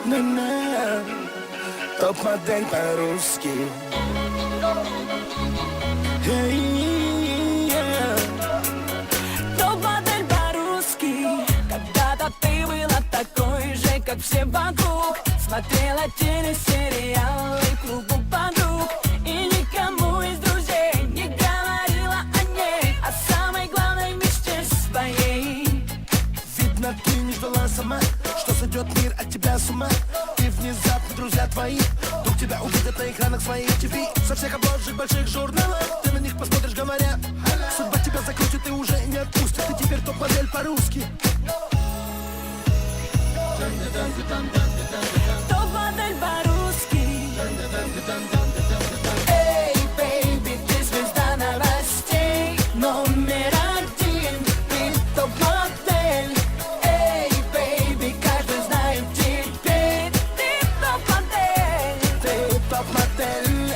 На-на. Топ-модель по-русски. Топ-модель по-русски. Когда-то ты была такой же, как все вокруг. Смотрела телесериалы, клубу подруг. И никому из друзей не говорила о ней, о самой главной мечте своей. Видно, ты не ждала сама, что сойдет мир от тебя с ума. И внезапно друзья твои вдруг тебя увидят на экранах своих ТВ. Со всех обложек больших журналов ты на них посмотришь, говоря: судьба тебя закрутит и уже не отпустит. Ты теперь топ-модель по-русски. Топ-модель по-русски. Эй, бейби, ты звезда новостей, номер один, ты топ-модель. Эй, бейби, каждый знает теперь, ты топ-модель. Ты топ-модель.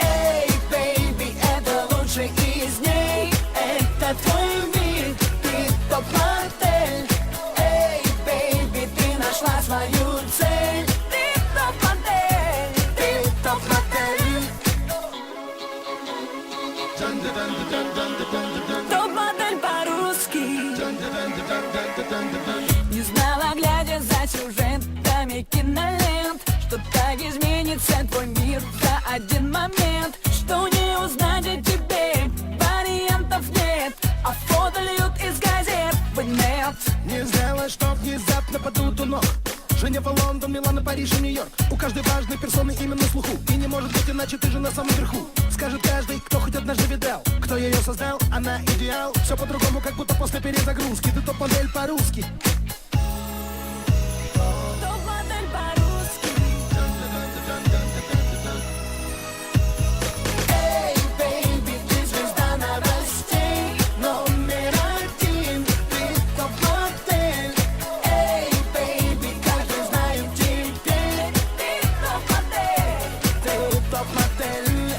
Эй, бейби, это лучший из ней, это твой мир, ты топ-модель. Эй, бейби, ты нашла свою цель, ты топ-модель, ты топ-модель. Топ-модель по-русски. Не знала, глядя за сюжетами кинолент, что так изменится твой мир за один момент, что не узнать о тебе вариантов нет, а фото льют из газет в нет. Не знала, что внезапно падут у ног Женева, Лондон, Милан, Париж и Нью-Йорк. У каждой важной персоны имя на слуху. И не может быть иначе, ты же на самом верху. Скажет каждый, кто хоть однажды видал, кто ее создал, она идеал. Все по-другому, как будто после перезагрузки. Ты топ-модель по-русски. Топ-модель по-русски. Эй, бейби, ты звезда новостей, номер один, ты топ-модель. Эй, бейби, каждый знает теперь, ты топ-модель. Ты топ-модель.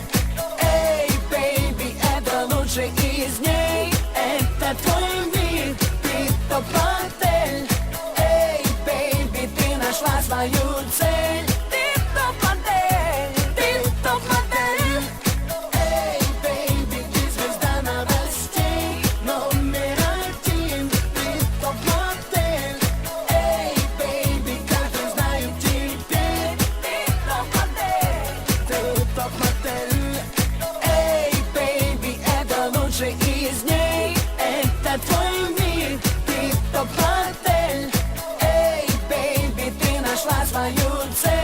Эй, бейби, это лучший из ней, это твой мир, ты топ-модель. Эй, бейби, ты нашла свою цель, ты топ-модель, ты топ-модель. Эй, бейби, ты звезда новостей, номер один, ты топ-модель. Эй, бейби, каждый знает теперь, ты топ-модель. Ты топ-модель. Эй, бейби, это лучший из ней, это твой мир, ты топ-модель. Эй, бейби, ты нашла свою цель.